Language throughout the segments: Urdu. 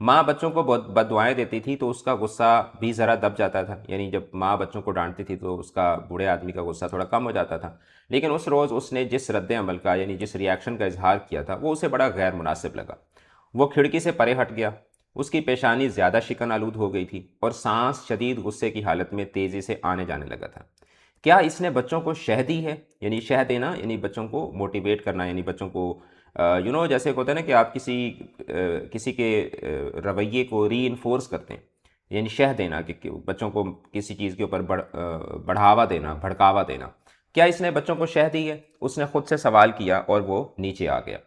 ماں بچوں کو بہت بد دعائیں دیتی تھی تو اس کا غصہ بھی ذرا دب جاتا تھا، یعنی جب ماں بچوں کو ڈانٹتی تھی تو اس کا بوڑھے آدمی کا غصہ تھوڑا کم ہو جاتا تھا، لیکن اس روز اس نے جس رد عمل کا یعنی جس ریاکشن کا اظہار کیا تھا وہ اسے بڑا غیر مناسب لگا۔ وہ کھڑکی سے پرے ہٹ گیا، اس کی پیشانی زیادہ شکن آلود ہو گئی تھی اور سانس شدید غصے کی حالت میں تیزی سے آنے جانے لگا تھا۔ کیا اس نے بچوں کو شہ دی ہے؟ یعنی شہ دینا یعنی بچوں کو موٹیویٹ کرنا، یعنی بچوں کو جیسے ہوتا ہے نا کہ آپ کسی کے رویے کو ری انفورس کرتے ہیں، یعنی شہ دینا کہ بچوں کو کسی چیز کے اوپر بڑھاوا دینا، بھڑکاوا دینا۔ کیا اس نے بچوں کو شہ دی ہے؟ اس نے خود سے سوال کیا اور وہ نیچے آ گیا۔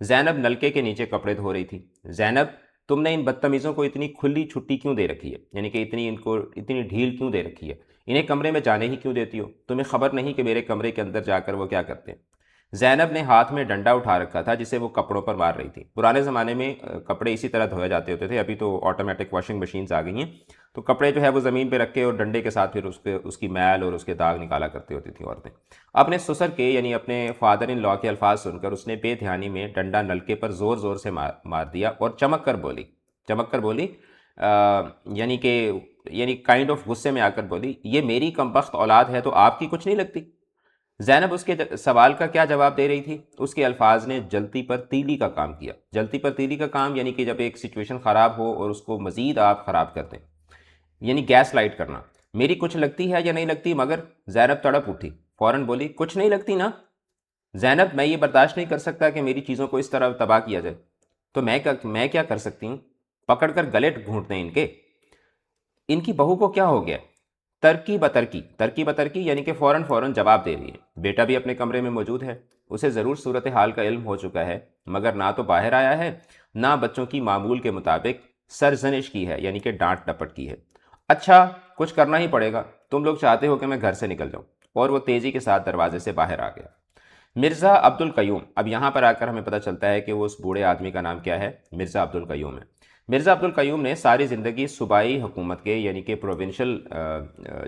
زینب نلکے کے نیچے کپڑے دھو رہی تھی۔ زینب، تم نے ان بدتمیزوں کو اتنی کھلی چھٹی کیوں دے رکھی ہے؟ یعنی کہ ان کو اتنی ڈھیل کیوں دے رکھی ہے؟ انہیں کمرے میں جانے ہی کیوں دیتی ہو؟ تمہیں خبر نہیں کہ میرے کمرے کے اندر جا کر وہ کیا کرتے ہیں؟ زینب نے ہاتھ میں ڈنڈا اٹھا رکھا تھا جسے وہ کپڑوں پر مار رہی تھی۔ پرانے زمانے میں کپڑے اسی طرح دھوئے جاتے ہوتے تھے، ابھی تو آٹومیٹک واشنگ مشینز آ گئی ہیں، تو کپڑے جو ہے وہ زمین پہ رکھ کے اور ڈنڈے کے ساتھ پھر اس کی میل اور اس کے داغ نکالا کرتی ہوتی تھیں عورتیں۔ اپنے سسر کے یعنی اپنے فادر ان لا کے الفاظ سن کر اس نے بے دھیانی میں ڈنڈا نلکے پر زور زور سے مار دیا اور چمک کر بولی یعنی کائنڈ آف غصے میں آ کر بولی، یہ میری کمبخت اولاد ہے تو آپ کی کچھ نہیں لگتی؟ زینب اس کے سوال کا کیا جواب دے رہی تھی؟ اس کے الفاظ نے جلتی پر تیلی کا کام کیا۔ جلتی پر تیلی کا کام یعنی کہ جب ایک سچویشن خراب ہو اور اس کو مزید آپ خراب کر دیں، یعنی گیس لائٹ کرنا۔ میری کچھ لگتی ہے یا نہیں لگتی؟ مگر زینب تڑپ اٹھی، فوراً بولی، کچھ نہیں لگتی نا؟ زینب، میں یہ برداشت نہیں کر سکتا کہ میری چیزوں کو اس طرح تباہ کیا جائے، تو میں کیا کر سکتی ہوں؟ پکڑ کر گلے گھونٹ دیں ان کی بہو کو کیا ہو گیا؟ ترکی بترکی یعنی کہ فوراً جواب دے رہی ہے۔ بیٹا بھی اپنے کمرے میں موجود ہے، اسے ضرور صورتحال کا علم ہو چکا ہے، مگر نہ تو باہر آیا ہے نہ بچوں کی معمول کے مطابق سرزنش کی ہے یعنی کہ ڈانٹ ڈپٹ کی ہے۔ اچھا، کچھ کرنا ہی پڑے گا، تم لوگ چاہتے ہو کہ میں گھر سے نکل جاؤں؟ اور وہ تیزی کے ساتھ دروازے سے باہر آ گیا۔ مرزا عبد القیوم، اب یہاں پر آ کر ہمیں پتہ چلتا ہے کہ وہ اس بوڑھے آدمی کا نام کیا ہے، مرزا عبد القیوم ہے۔ مرزا عبد القیوم نے ساری زندگی صوبائی حکومت کے یعنی کہ پروونشل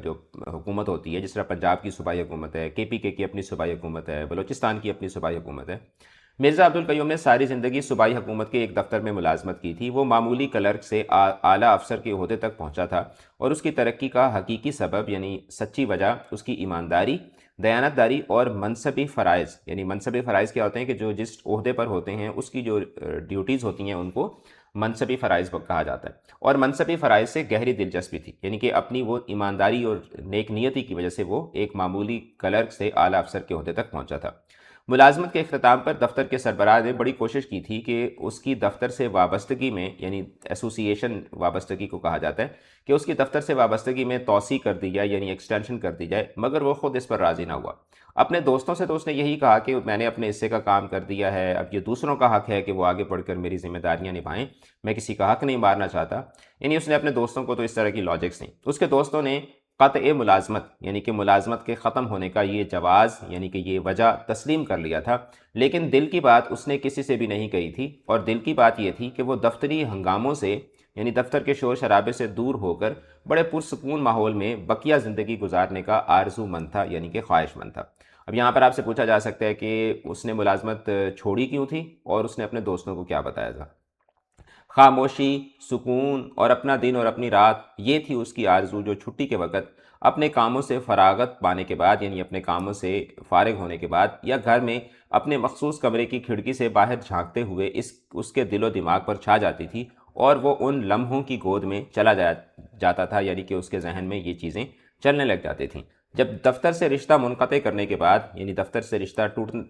جو حکومت ہوتی ہے، جس طرح پنجاب کی صوبائی حکومت ہے، KPK کی اپنی صوبائی حکومت ہے، بلوچستان کی اپنی صوبائی حکومت ہے، مرزا عبد القیوم نے ساری زندگی صوبائی حکومت کے ایک دفتر میں ملازمت کی تھی۔ وہ معمولی کلرک سے اعلیٰ افسر کے عہدے تک پہنچا تھا، اور اس کی ترقی کا حقیقی سبب یعنی سچی وجہ اس کی ایمانداری، دیانتداری اور منصبی فرائض، یعنی منصبی فرائض کیا ہوتے ہیں کہ جو جس عہدے پر ہوتے ہیں اس کی جو ڈیوٹیز ہوتی ہیں ان کو منصبی فرائض کہا جاتا ہے، اور منصبی فرائض سے گہری دلچسپی تھی، یعنی کہ اپنی وہ ایمانداری اور نیک نیتی کی وجہ سے وہ ایک معمولی کلرک سے اعلیٰ افسر کے عہدے تک پہنچا تھا۔ ملازمت کے اختتام پر دفتر کے سربراہ نے بڑی کوشش کی تھی کہ اس کی دفتر سے وابستگی میں یعنی ایسوسیشن وابستگی کو کہا جاتا ہے کہ اس کی دفتر سے وابستگی میں توسیع کر دی جائے یعنی ایکسٹینشن کر دی جائے، مگر وہ خود اس پر راضی نہ ہوا۔ اپنے دوستوں سے تو اس نے یہی کہا کہ میں نے اپنے حصے کا کام کر دیا ہے، اب یہ دوسروں کا حق ہے کہ وہ آگے بڑھ کر میری ذمہ داریاں نبھائیں، میں کسی کا حق نہیں مارنا چاہتا۔ یعنی اس نے اپنے دوستوں کو تو اس طرح کی لاجکس نہیں، اس کے دوستوں نے قطع ملازمت یعنی کہ ملازمت کے ختم ہونے کا یہ جواز یعنی کہ یہ وجہ تسلیم کر لیا تھا، لیکن دل کی بات اس نے کسی سے بھی نہیں کہی تھی، اور دل کی بات یہ تھی کہ وہ دفتری ہنگاموں سے یعنی دفتر کے شور شرابے سے دور ہو کر بڑے پرسکون ماحول میں بقیہ زندگی گزارنے کا آرزو مند تھا یعنی کہ خواہش مند تھا۔ اب یہاں پر آپ سے پوچھا جا سکتا ہے کہ اس نے ملازمت چھوڑی کیوں تھی اور اس نے اپنے دوستوں کو کیا بتایا تھا؟ خاموشی، سکون اور اپنا دن اور اپنی رات، یہ تھی اس کی آرزو جو چھٹی کے وقت اپنے کاموں سے فراغت پانے کے بعد یعنی اپنے کاموں سے فارغ ہونے کے بعد یا گھر میں اپنے مخصوص کمرے کی کھڑکی سے باہر جھانکتے ہوئے اس کے دل و دماغ پر چھا جاتی تھی، اور وہ ان لمحوں کی گود میں چلا جاتا تھا یعنی کہ اس کے ذہن میں یہ چیزیں چلنے لگ جاتی تھیں۔ جب دفتر سے رشتہ منقطع کرنے کے بعد یعنی دفتر سے رشتہ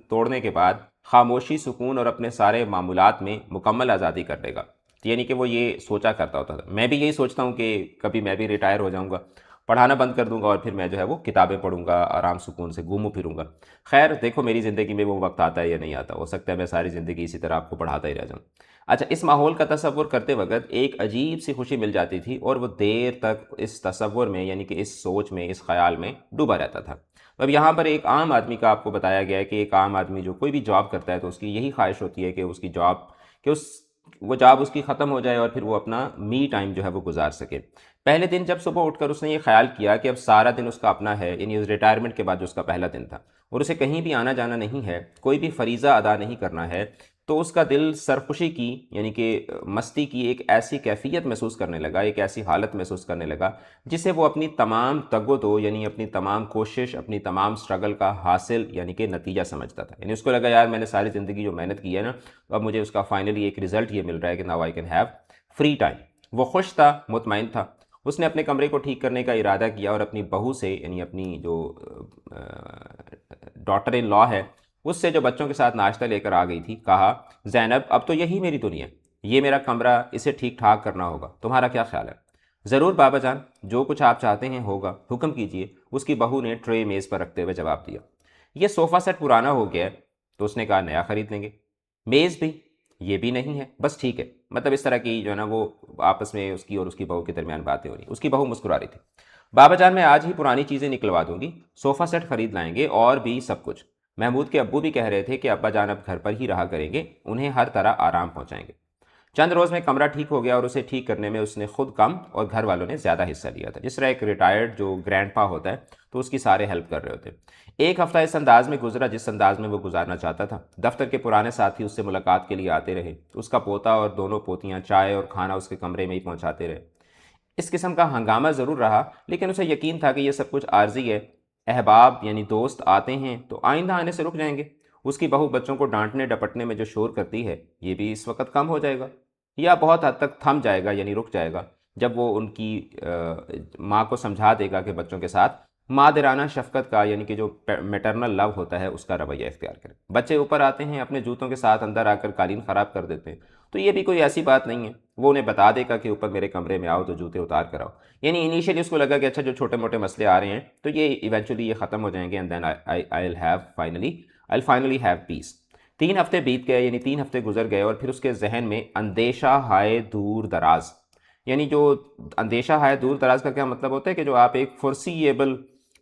توڑنے کے بعد خاموشی، سکون اور اپنے سارے معمولات میں مکمل آزادی کر لے گا، یعنی کہ وہ یہ سوچا کرتا ہوتا تھا۔ میں بھی یہی سوچتا ہوں کہ کبھی میں بھی ریٹائر ہو جاؤں گا، پڑھانا بند کر دوں گا اور پھر میں جو ہے وہ کتابیں پڑھوں گا، آرام سکون سے گھوموں پھروں گا۔ خیر دیکھو میری زندگی میں وہ وقت آتا ہے یا نہیں آتا، ہو سکتا ہے میں ساری زندگی اسی طرح آپ کو پڑھاتا ہی رہ جاؤں۔ اچھا، اس ماحول کا تصور کرتے وقت ایک عجیب سی خوشی مل جاتی تھی، اور وہ دیر تک اس تصور میں یعنی کہ اس سوچ میں، اس خیال میں ڈوبا رہتا تھا۔ اب یہاں پر ایک عام آدمی کا آپ کو بتایا گیا ہے کہ ایک عام آدمی جو کوئی بھی جاب کرتا ہے تو اس کی یہی خواہش ہوتی ہے کہ اس کی جاب وہ جاب اس کی ختم ہو جائے اور پھر وہ اپنا می ٹائم جو ہے وہ گزار سکے۔ پہلے دن جب صبح اٹھ کر اس نے یہ خیال کیا کہ اب سارا دن اس کا اپنا ہے، یعنی اس ریٹائرمنٹ کے بعد جو اس کا پہلا دن تھا، اور اسے کہیں بھی آنا جانا نہیں ہے، کوئی بھی فریضہ ادا نہیں کرنا ہے، تو اس کا دل سرخوشی کی یعنی کہ مستی کی ایک ایسی کیفیت محسوس کرنے لگا، ایک ایسی حالت محسوس کرنے لگا جسے وہ اپنی تمام تگ و دو یعنی اپنی تمام کوشش، اپنی تمام سٹرگل کا حاصل یعنی کہ نتیجہ سمجھتا تھا. یعنی اس کو لگا یار میں نے ساری زندگی جو محنت کی ہے نا، تو اب مجھے اس کا فائنلی ایک رزلٹ یہ مل رہا ہے کہ now I can have free time. وہ خوش تھا، مطمئن تھا. اس نے اپنے کمرے کو ٹھیک کرنے کا ارادہ کیا اور اپنی بہو سے یعنی اپنی جو ڈاٹر ان لا ہے اس سے جو بچوں کے ساتھ ناشتہ لے کر آ گئی تھی، کہا زینب اب تو یہی میری دنیا، یہ میرا کمرہ، اسے ٹھیک ٹھاک کرنا ہوگا، تمہارا کیا خیال ہے؟ ضرور بابا جان، جو کچھ آپ چاہتے ہیں ہوگا، حکم کیجئے، اس کی بہو نے ٹرے میز پر رکھتے ہوئے جواب دیا. یہ صوفہ سیٹ پرانا ہو گیا ہے تو اس نے کہا نیا خرید لیں گے. میز بھی، یہ بھی نہیں ہے، بس ٹھیک ہے. مطلب اس طرح کی جو ہے نا وہ آپس میں اس کی اور اس کی بہو کے درمیان باتیں ہو رہی. اس کی بہو مسکرا رہی تھی. بابا جان میں آج ہی پرانی چیزیں نکلوا دوں گی، صوفہ سیٹ خرید لائیں گے اور بھی سب کچھ. محمود کے ابو بھی کہہ رہے تھے کہ ابا جان اب گھر پر ہی رہا کریں گے، انہیں ہر طرح آرام پہنچائیں گے. چند روز میں کمرہ ٹھیک ہو گیا اور اسے ٹھیک کرنے میں اس نے خود کم اور گھر والوں نے زیادہ حصہ لیا تھا. جس طرح ایک ریٹائرڈ جو گرینڈ پا ہوتا ہے تو اس کی سارے ہیلپ کر رہے ہوتے. ایک ہفتہ اس انداز میں گزرا جس انداز میں وہ گزارنا چاہتا تھا. دفتر کے پرانے ساتھی اس سے ملاقات کے لیے آتے رہے. اس کا پوتا اور دونوں پوتیاں چائے اور کھانا اس کے کمرے میں ہی پہنچاتے رہے. اس قسم کا ہنگامہ ضرور رہا لیکن اسے یقین تھا کہ یہ سب کچھ عارضی ہے. احباب یعنی دوست آتے ہیں تو آئندہ آنے سے رک جائیں گے. اس کی بہو بچوں کو ڈانٹنے ڈپٹنے میں جو شور کرتی ہے یہ بھی اس وقت کم ہو جائے گا یا بہت حد تک تھم جائے گا یعنی رک جائے گا جب وہ ان کی ماں کو سمجھا دے گا کہ بچوں کے ساتھ مادرانہ شفقت کا یعنی کہ جو میٹرنل لو ہوتا ہے اس کا رویہ اختیار کرے. بچے اوپر آتے ہیں اپنے جوتوں کے ساتھ اندر آ کر قالین خراب کر دیتے ہیں تو یہ بھی کوئی ایسی بات نہیں ہے. وہ انہیں بتا دے گا کہ اوپر میرے کمرے میں آؤ تو جوتے اتار کر آؤ. یعنی انیشیلی اس کو لگا کہ اچھا جو چھوٹے موٹے مسئلے آ رہے ہیں تو یہ ایونچولی یہ ختم ہو جائیں گے and then I finally have peace. 3 ہفتے بیت گئے یعنی 3 ہفتے گزر گئے اور پھر اس کے ذہن میں اندیشہ ہائے دور دراز. یعنی جو اندیشہ ہائے دور دراز کا کیا مطلب ہوتا ہے کہ جو آپ ایک فورسیبل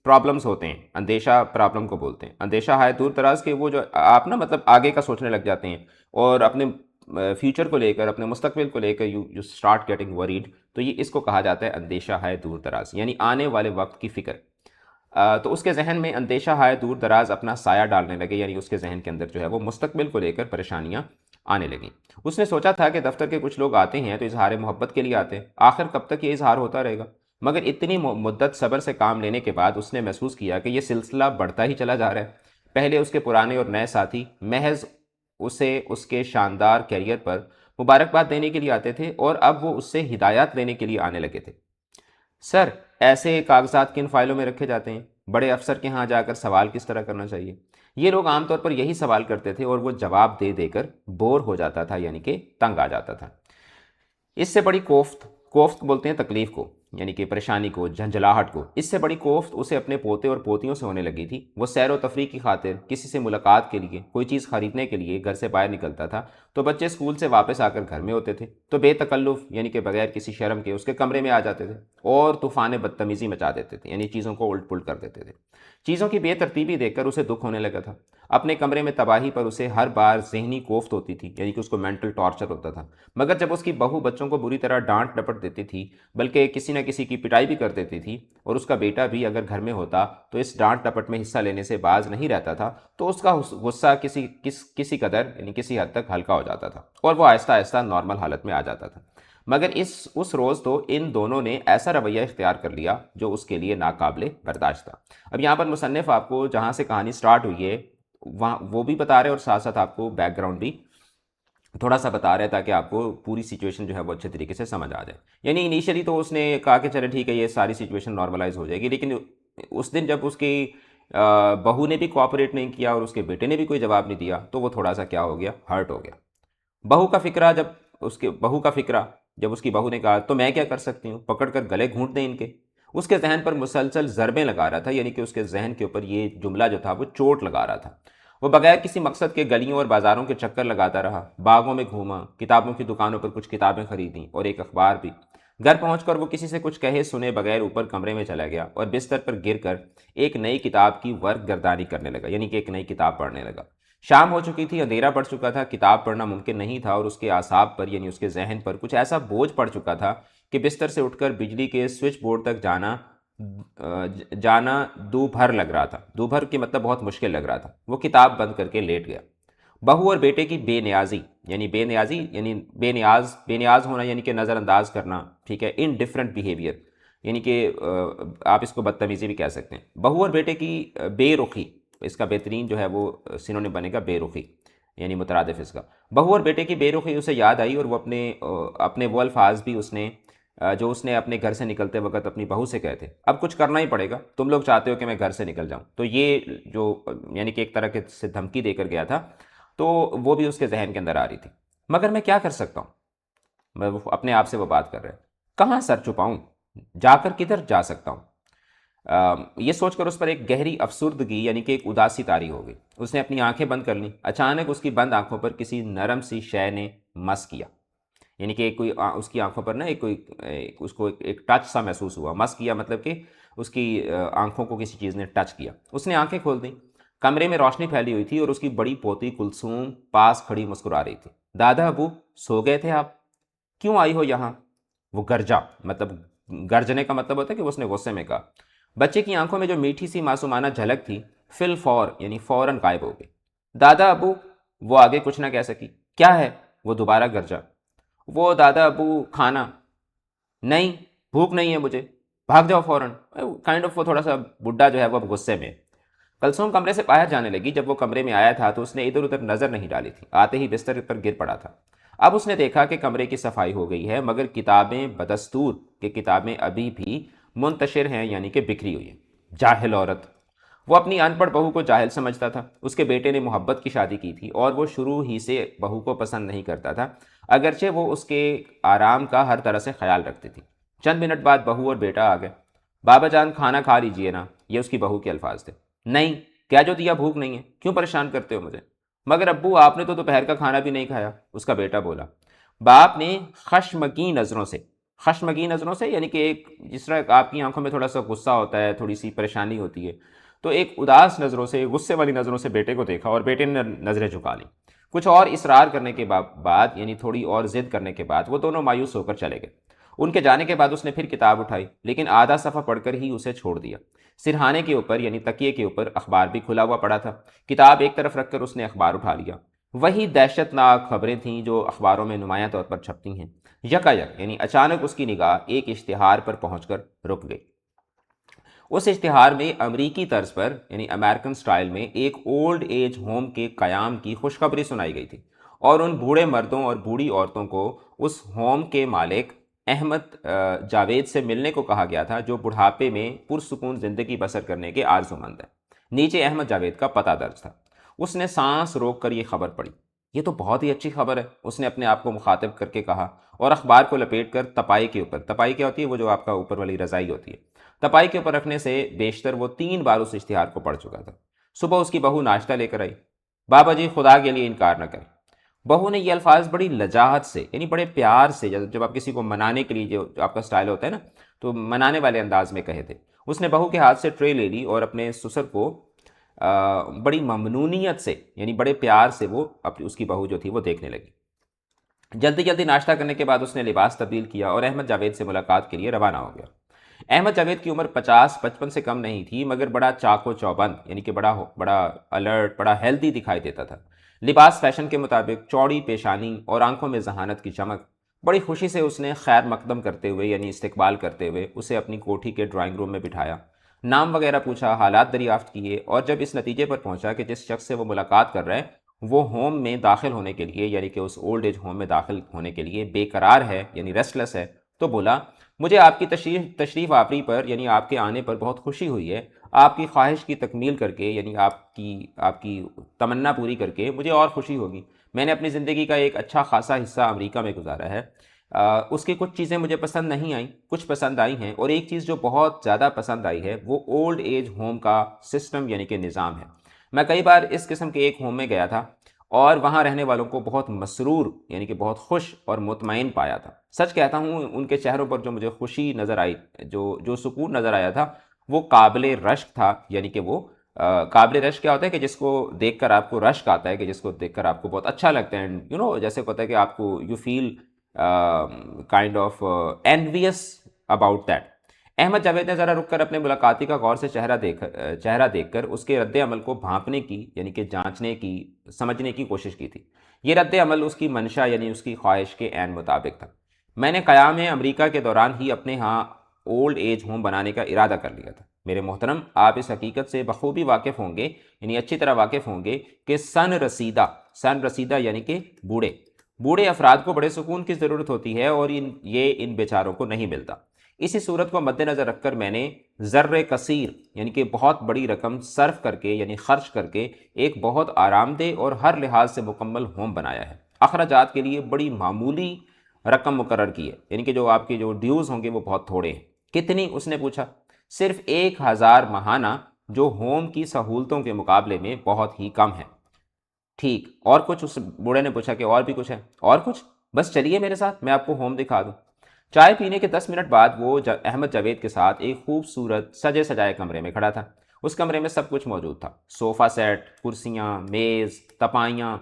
پرابلمس ہوتے ہیں، اندیشہ پرابلم کو بولتے ہیں. اندیشہ ہائے دور دراز کے وہ جو آپ نا مطلب آگے کا سوچنے لگ جاتے ہیں اور اپنے فیوچر کو لے کر، اپنے مستقبل کو لے کر یو اسٹارٹ گیٹنگ وریڈ. تو یہ اس کو کہا جاتا ہے اندیشہ ہائے دور دراز یعنی آنے والے وقت کی فکر. تو اس کے ذہن میں اندیشہ ہائے دور دراز اپنا سایہ ڈالنے لگے یعنی اس کے ذہن کے اندر جو ہے وہ مستقبل کو لے کر پریشانیاں آنے لگیں. اس نے سوچا تھا کہ دفتر کے کچھ لوگ آتے ہیں تو اظہار محبت کے لیے آتے ہیں، آخر کب تک یہ اظہار ہوتا رہے گا. مگر اتنی مدت صبر سے کام لینے کے بعد اس نے محسوس کیا کہ یہ سلسلہ بڑھتا ہی چلا جا رہا ہے. پہلے اس کے پرانے اور نئے ساتھی محض اسے اس کے شاندار کیریئر پر مبارکباد دینے کے لیے آتے تھے اور اب وہ اس سے ہدایات لینے کے لیے آنے لگے تھے. سر ایسے کاغذات کن فائلوں میں رکھے جاتے ہیں؟ بڑے افسر کے ہاں جا کر سوال کس طرح کرنا چاہیے؟ یہ لوگ عام طور پر یہی سوال کرتے تھے اور وہ جواب دے دے کر بور ہو جاتا تھا یعنی کہ تنگ آ جاتا تھا. اس سے بڑی کوفت بولتے ہیں تکلیف کو یعنی کہ پریشانی کو، جھنجھلاہٹ کو. اس سے بڑی کوفت اسے اپنے پوتے اور پوتیوں سے ہونے لگی تھی. وہ سیر و تفریح کی خاطر کسی سے ملاقات کے لیے، کوئی چیز خریدنے کے لیے گھر سے باہر نکلتا تھا تو بچے اسکول سے واپس آ کر گھر میں ہوتے تھے تو بے تکلف یعنی کہ بغیر کسی شرم کے اس کے کمرے میں آ جاتے تھے اور طوفان بدتمیزی مچا دیتے تھے یعنی چیزوں کو الٹ پلٹ کر دیتے تھے. چیزوں کی بے ترتیبی دیکھ کر اسے دکھ ہونے لگا تھا. اپنے کمرے میں تباہی پر اسے ہر بار ذہنی کوفت ہوتی تھی یعنی کہ اس کو مینٹل ٹارچر ہوتا تھا. مگر جب اس کی بہو بچوں کو بری طرح ڈانٹ ڈپٹ دیتی تھی بلکہ کسی نہ کسی کی پٹائی بھی کر دیتی تھی اور اس کا بیٹا بھی اگر گھر میں ہوتا تو اس ڈانٹ ڈپٹ میں حصہ لینے سے باز نہیں رہتا تھا تو اس کا غصہ کسی قدر یعنی کسی حد تک ہلکا ہو جاتا تھا اور وہ آہستہ آہستہ نارمل حالت میں آ جاتا تھا. مگر اس روز تو ان دونوں نے ایسا رویہ اختیار کر لیا جو اس کے لیے ناقابل برداشت تھا. اب یہاں پر مصنف آپ کو جہاں سے کہانی سٹارٹ ہوئی ہے وہاں وہ بھی بتا رہے اور ساتھ ساتھ آپ کو بیک گراؤنڈ بھی تھوڑا سا بتا رہے تاکہ آپ کو پوری سچویشن جو ہے وہ اچھے طریقے سے سمجھ آ جائے. یعنی انیشلی تو اس نے کہا کہ چلے ٹھیک ہے یہ ساری سچویشن نارملائز ہو جائے گی، لیکن اس دن جب اس کی بہو نے بھی کوآپریٹ نہیں کیا اور اس کے بیٹے نے بھی کوئی جواب نہیں دیا تو وہ تھوڑا سا کیا ہو گیا، ہرٹ ہو گیا. بہو کا فکرہ جب اس کی بہو نے کہا تو میں کیا کر سکتی ہوں، پکڑ کر گلے گھونٹ دیں ان کے. اس کے ذہن پر مسلسل ضربیں لگا رہا تھا یعنی کہ اس کے ذہن کے اوپر یہ جملہ جو تھا وہ چوٹ لگا رہا تھا. وہ بغیر کسی مقصد کے گلیوں اور بازاروں کے چکر لگاتا رہا، باغوں میں گھوما، کتابوں کی دکانوں پر کچھ کتابیں خریدیں اور ایک اخبار بھی. گھر پہنچ کر وہ کسی سے کچھ کہے سنے بغیر اوپر کمرے میں چلا گیا اور بستر پر گر کر ایک نئی کتاب کی ورق گردانی کرنے لگا یعنی کہ ایک نئی کتاب پڑھنے لگا. شام ہو چکی تھی، اندھیرا پڑ چکا تھا، کتاب پڑھنا ممکن نہیں تھا اور اس کے اعصاب پر یعنی اس کے ذہن پر کچھ ایسا بوجھ پڑ چکا تھا کہ بستر سے اٹھ کر بجلی کے سوئچ بورڈ تک جانا دو بھر لگ رہا تھا. دو بھر کی مطلب بہت مشکل لگ رہا تھا. وہ کتاب بند کر کے لیٹ گیا. بہو اور بیٹے کی بے نیازی یعنی بے نیاز ہونا یعنی کہ نظر انداز کرنا، ٹھیک ہے، ان ڈفرینٹ بیہیویئر یعنی کہ آپ اس کو بدتمیزی بھی کہہ سکتے ہیں۔ بہو اور بیٹے کی بے رخی، اس کا بہترین جو ہے وہ سینونیم بنے گا بے رخی، یعنی مترادف اس کا۔ بہو اور بیٹے کی بے رخی اسے یاد آئی، اور وہ اپنے وہ الفاظ بھی جو اس نے اپنے گھر سے نکلتے وقت اپنی بہو سے کہے تھے، اب کچھ کرنا ہی پڑے گا، تم لوگ چاہتے ہو کہ میں گھر سے نکل جاؤں، تو یہ جو یعنی کہ ایک طرح کے سے دھمکی دے کر گیا تھا، تو وہ بھی اس کے ذہن کے اندر آ رہی تھی۔ مگر میں کیا کر سکتا ہوں، اپنے آپ سے وہ بات کر رہے ہیں، کہاں سر چھپاؤں، جا کر کدھر جا سکتا ہوں؟ یہ سوچ کر اس پر ایک گہری افسردگی یعنی کہ ایک اداسی طاری ہو گئی۔ اس نے اپنی آنکھیں بند کر لیں، اچانک اس کی بند آنکھوں پر کسی نرم سی شے نے مس کیا، یعنی کہ کوئی اس کی آنکھوں پر نا اس کو ایک ٹچ سا محسوس ہوا۔ مس کیا مطلب کہ اس کی آنکھوں کو کسی چیز نے ٹچ کیا۔ اس نے آنکھیں کھول دیں، کمرے میں روشنی پھیلی ہوئی تھی اور اس کی بڑی پوتی کلثوم پاس کھڑی مسکرا رہی تھی۔ دادا ابو سو گئے تھے آپ؟ کیوں آئی ہو یہاں؟ وہ گرجا، مطلب گرجنے کا مطلب ہوتا ہے کہ اس نے غصے میں کہا۔ بچے کی آنکھوں میں جو میٹھی سی معصومانہ جھلک تھی فی الفور یعنی فوراً غائب ہو گئی۔ دادا ابو، وہ آگے کچھ نہ کہہ سکی۔ کیا ہے؟ وہ دوبارہ گرجا۔ وہ دادا ابو کھانا نہیں، بھوک نہیں ہے مجھے، بھاگ جاؤ فوراً۔ کائنڈ آف وہ تھوڑا سا بڈھا جو ہے وہ اب غصے میں۔ کلثوم کمرے سے باہر جانے لگی۔ جب وہ کمرے میں آیا تھا تو اس نے ادھر ادھر نظر نہیں ڈالی تھی، آتے ہی بستر پر گر پڑا تھا۔ اب اس نے دیکھا کہ کمرے کی صفائی ہو گئی ہے، مگر کتابیں بدستور کہ کتابیں ابھی بھی منتشر ہیں یعنی کہ بکھری ہوئی ہیں۔ جاہل عورت! وہ اپنی ان پڑھ بہو کو جاہل سمجھتا تھا۔ اس کے بیٹے نے محبت کی شادی کی تھی اور وہ شروع ہی سے بہو کو پسند نہیں کرتا تھا، اگرچہ وہ اس کے آرام کا ہر طرح سے خیال رکھتی تھی۔ چند منٹ بعد بہو اور بیٹا آ گئے۔ بابا جان کھانا کھا لیجئے نا، یہ اس کی بہو کے الفاظ تھے۔ نہیں، کیا جو دیا بھوک نہیں ہے، کیوں پریشان کرتے ہو مجھے؟ مگر ابو آپ نے تو دوپہر کا کھانا بھی نہیں کھایا، اس کا بیٹا بولا۔ باپ نے خشمگین نظروں سے یعنی کہ ایک جس طرح آپ کی آنکھوں میں تھوڑا سا غصہ ہوتا ہے، تھوڑی سی پریشانی ہوتی ہے، تو ایک اداس نظروں سے، غصے والی نظروں سے بیٹے کو دیکھا اور بیٹے نے نظریں جھکا لیں۔ کچھ اور اصرار کرنے کے بعد یعنی تھوڑی اور ضد کرنے کے بعد وہ دونوں مایوس ہو کر چلے گئے۔ ان کے جانے کے بعد اس نے پھر کتاب اٹھائی، لیکن آدھا صفحہ پڑھ کر ہی اسے چھوڑ دیا۔ سرہانے کے اوپر یعنی تکیے کے اوپر اخبار بھی کھلا ہوا پڑا تھا۔ کتاب ایک طرف رکھ کر اس نے اخبار اٹھا لیا۔ وہی دہشت ناک خبریں تھیں جو اخباروں میں نمایاں طور پر چھپتی ہیں۔ یکایک یعنی اچانک اس کی نگاہ ایک اشتہار پر پہنچ کر رک گئی۔ اس اشتہار میں امریکی طرز پر یعنی امریکن سٹائل میں ایک اولڈ ایج ہوم کے قیام کی خوشخبری سنائی گئی تھی، اور ان بوڑھے مردوں اور بوڑھی عورتوں کو اس ہوم کے مالک احمد جاوید سے ملنے کو کہا گیا تھا، جو بڑھاپے میں پرسکون زندگی بسر کرنے کے آرزومند ہیں۔ نیچے احمد جاوید کا پتہ درج تھا۔ اس نے سانس روک کر یہ خبر پڑھی۔ یہ تو بہت ہی اچھی خبر ہے، اس نے اپنے آپ کو مخاطب کر کے کہا، اور اخبار کو لپیٹ کر تپائی کے اوپر، تپائی کیا ہوتی ہے؟ وہ جو آپ کا اوپر والی رضائی ہوتی ہے، تپائی کے اوپر رکھنے سے بیشتر وہ 3 بار اس اشتہار کو پڑھ چکا تھا۔ صبح اس کی بہو ناشتہ لے کر آئی۔ بابا جی خدا کے لیے انکار نہ کریں۔ بہو نے یہ الفاظ بڑی لجاجت سے یعنی بڑے پیار سے، جب آپ کسی کو منانے کے لیے جو آپ کا سٹائل ہوتا ہے نا، تو منانے والے انداز میں کہے تھے۔ اس نے بہو کے ہاتھ سے ٹرے لے لی اور اپنے سسر کو بڑی ممنونیت سے یعنی بڑے پیار سے وہ اس کی بہو جو تھی وہ دیکھنے لگی۔ جلدی جلدی ناشتہ کرنے کے بعد اس نے لباس تبدیل کیا اور احمد جاوید سے ملاقات کے لیے روانہ ہو گیا۔ احمد جاوید کی عمر 50-55 سے کم نہیں تھی، مگر بڑا چاق و چوبند یعنی کہ بڑا الرٹ، بڑا ہیلدی دکھائی دیتا تھا۔ لباس فیشن کے مطابق، چوڑی پیشانی اور آنکھوں میں ذہانت کی چمک۔ بڑی خوشی سے اس نے خیر مقدم کرتے ہوئے یعنی استقبال کرتے ہوئے اسے اپنی کوٹھی کے ڈرائنگ روم میں بٹھایا، نام وغیرہ پوچھا، حالات دریافت کیے، اور جب اس نتیجے پر پہنچا کہ جس شخص سے وہ ملاقات کر رہے ہیں وہ ہوم میں داخل ہونے کے لیے یعنی کہ اس اولڈ ایج ہوم میں داخل ہونے کے لیے بے قرار ہے یعنی ریسٹلیس ہے، تو بولا، مجھے آپ کی تشریف آوری پر یعنی آپ کے آنے پر بہت خوشی ہوئی ہے۔ آپ کی خواہش کی تکمیل کر کے یعنی آپ کی تمنا پوری کر کے مجھے اور خوشی ہوگی۔ میں نے اپنی زندگی کا ایک اچھا خاصا حصہ امریکہ میں گزارا ہے۔ اس کی کچھ چیزیں مجھے پسند نہیں آئیں، کچھ پسند آئی ہیں، اور ایک چیز جو بہت زیادہ پسند آئی ہے وہ اولڈ ایج ہوم کا سسٹم یعنی کہ نظام ہے۔ میں کئی بار اس قسم کے ایک ہوم میں گیا تھا اور وہاں رہنے والوں کو بہت مسرور یعنی کہ بہت خوش اور مطمئن پایا تھا۔ سچ کہتا ہوں، ان کے چہروں پر جو مجھے خوشی نظر آئی، جو سکون نظر آیا تھا، وہ قابل رشک تھا۔ یعنی کہ وہ قابل رشک کیا ہوتا ہے کہ جس کو دیکھ کر آپ کو رشک آتا ہے، کہ جس کو دیکھ کر آپ کو بہت اچھا لگتا ہے، جیسے ہوتا ہے کہ آپ کو you feel kind of envious about that۔ Ahmed Javed نے ذرا رک کر اپنے ملاقاتی کا غور سے چہرہ دیکھ کر اس کے رد عمل کو بھانپنے کی یعنی کہ جانچنے کی، سمجھنے کی کوشش کی تھی۔ یہ رد عمل اس کی منشا یعنی اس کی خواہش کے عین مطابق تھا۔ میں نے قیام امریکہ کے دوران ہی اپنے ہاں اولڈ ایج ہوم بنانے کا ارادہ کر لیا تھا۔ میرے محترم، آپ اس حقیقت سے بخوبی واقف ہوں گے، یعنی اچھی طرح واقف ہوں گے کہ سن رسیدہ یعنی کہ بوڑھے افراد کو بڑے سکون کی ضرورت ہوتی ہے، اور یہ ان بیچاروں کو نہیں ملتا۔ اسی صورت کو مد نظر رکھ کر میں نے زر کثیر یعنی کہ بہت بڑی رقم صرف کر کے یعنی خرچ کر کے ایک بہت آرام دہ اور ہر لحاظ سے مکمل ہوم بنایا ہے۔ اخراجات کے لیے بڑی معمولی رقم مقرر کی ہے، یعنی کہ جو آپ کے جو ڈیوز ہوں گے وہ بہت تھوڑے ہیں۔ کتنی؟ اس نے پوچھا۔ صرف 1000 ماہانہ، جو ہوم کی سہولتوں کے مقابلے میں بہت ہی کم ہے۔ ٹھیک، اور کچھ؟ اس بوڑھے نے پوچھا کہ اور بھی کچھ ہے؟ اور کچھ؟ بس چلیے میرے ساتھ، میں آپ کو ہوم دکھا دوں۔ چائے پینے کے 10 منٹ بعد وہ احمد جاوید کے ساتھ ایک خوبصورت سجے سجائے کمرے میں کھڑا تھا۔ اس کمرے میں سب کچھ موجود تھا: صوفہ سیٹ، کرسیاں، میز، تپائیاں،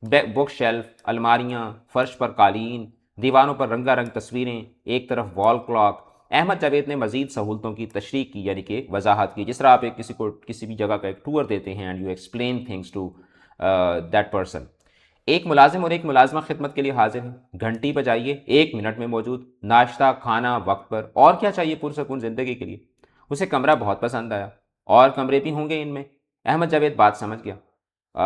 بک شیلف، الماریاں، فرش پر قالین، دیواروں پر رنگا رنگ تصویریں، ایک طرف وال کلاک۔ احمد جاوید نے مزید سہولتوں کی تشریح کی، یعنی کہ وضاحت کی، جس طرح آپ کسی کو کسی بھی جگہ کا ایک ٹور دیتے ہیں، and you explain things to that person. ایک ملازم اور ایک ملازمہ خدمت کے لیے حاضر ہیں، گھنٹی بجائیے، 1 منٹ میں موجود، ناشتہ کھانا وقت پر، اور کیا چاہیے پرسکون زندگی کے لیے؟ اسے کمرہ بہت پسند آیا۔ اور کمرے بھی ہوں گے ان میں؟ احمد جاوید بات سمجھ گیا۔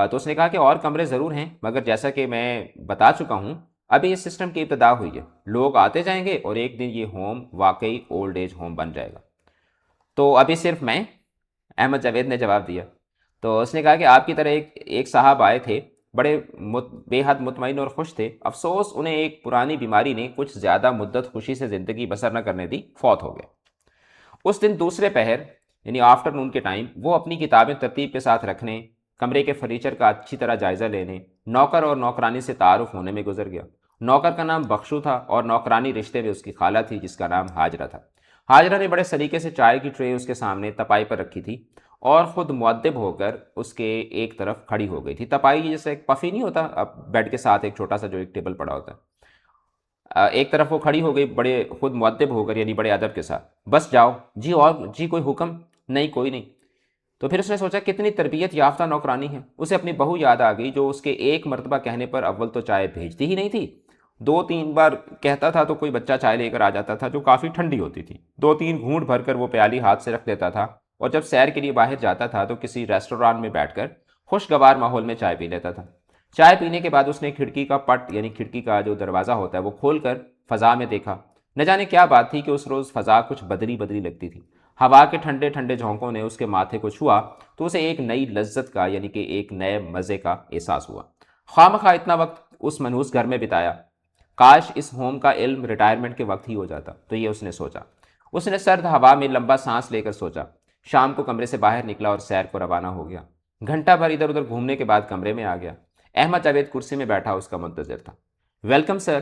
تو اس نے کہا کہ اور کمرے ضرور ہیں، مگر جیسا کہ میں بتا چکا ہوں، ابھی اس سسٹم کی ابتدا ہوئی ہے، لوگ آتے جائیں گے اور ایک دن یہ ہوم واقعی اولڈ ایج ہوم بن جائے گا۔ تو ابھی صرف میں؟ احمد جاوید نے جواب دیا۔ تو اس نے کہا کہ آپ کی طرح ایک صاحب آئے تھے، بڑے بے حد مطمئن اور خوش تھے، افسوس انہیں ایک پرانی بیماری نے کچھ زیادہ مدت خوشی سے زندگی بسر نہ کرنے دی، فوت ہو گئے۔ اس دن دوسرے پہر یعنی آفٹر نون کے ٹائم وہ اپنی کتابیں ترتیب کے ساتھ رکھنے، کمرے کے فرنیچر کا اچھی طرح جائزہ لینے، نوکر اور نوکرانی سے تعارف ہونے میں گزر گیا۔ نوکر کا نام بخشو تھا اور نوکرانی رشتے میں اس کی خالہ تھی جس کا نام حاجرہ تھا۔ حاجرہ نے بڑے سلیقے سے چائے کی ٹرے اس کے سامنے تپائی پر رکھی تھی اور خود مؤدب ہو کر اس کے ایک طرف کھڑی ہو گئی تھی۔ تپائی جیسے ایک پفی نہیں ہوتا بیڈ کے ساتھ ایک چھوٹا سا جو ایک ٹیبل پڑا ہوتا ہے، ایک طرف وہ کھڑی ہو گئی بڑے خود مؤدب ہو کر یعنی بڑے ادب کے ساتھ۔ بس جاؤ جی، اور جی کوئی حکم؟ نہیں کوئی نہیں۔ تو پھر اس نے سوچا کتنی تربیت یافتہ نوکرانی ہے۔ اسے اپنی بہو یاد آ گئی جو اس کے ایک مرتبہ کہنے پر اول تو چائے بھیجتی ہی نہیں تھی، 2-3 بار کہتا تھا تو کوئی بچہ چائے لے کر آ جاتا تھا جو کافی ٹھنڈی ہوتی تھی، 2-3 گھونٹ بھر کر وہ پیالی ہاتھ سے رکھ دیتا تھا، اور جب سیر کے لیے باہر جاتا تھا تو کسی ریسٹوران میں بیٹھ کر خوشگوار ماحول میں چائے پی لیتا تھا۔ چائے پینے کے بعد اس نے کھڑکی کا پٹ یعنی کھڑکی کا جو دروازہ ہوتا ہے وہ کھول کر فضا میں دیکھا۔ نہ جانے کیا بات تھی کہ اس روز فضا کچھ بدلی بدلی لگتی تھی۔ ہوا کے ٹھنڈے ٹھنڈے جھونکوں نے اس کے ماتھے کو چھوا تو اسے ایک نئی لذت کا یعنی کہ ایک نئے مزے کا احساس ہوا۔ خواہ اتنا وقت اس منحوس گھر میں بتایا، کاش اس ہوم کا علم ریٹائرمنٹ کے وقت ہی ہو جاتا، تو یہ اس نے سوچا۔ اس نے سرد ہوا میں لمبا سانس لے کر سوچا۔ شام کو کمرے سے باہر نکلا اور سیر کو روانہ ہو گیا۔ گھنٹہ بھر ادھر ادھر گھومنے کے بعد کمرے میں آ گیا۔ احمد جاوید کرسی میں بیٹھا اس کا منتظر تھا۔ ویلکم سر،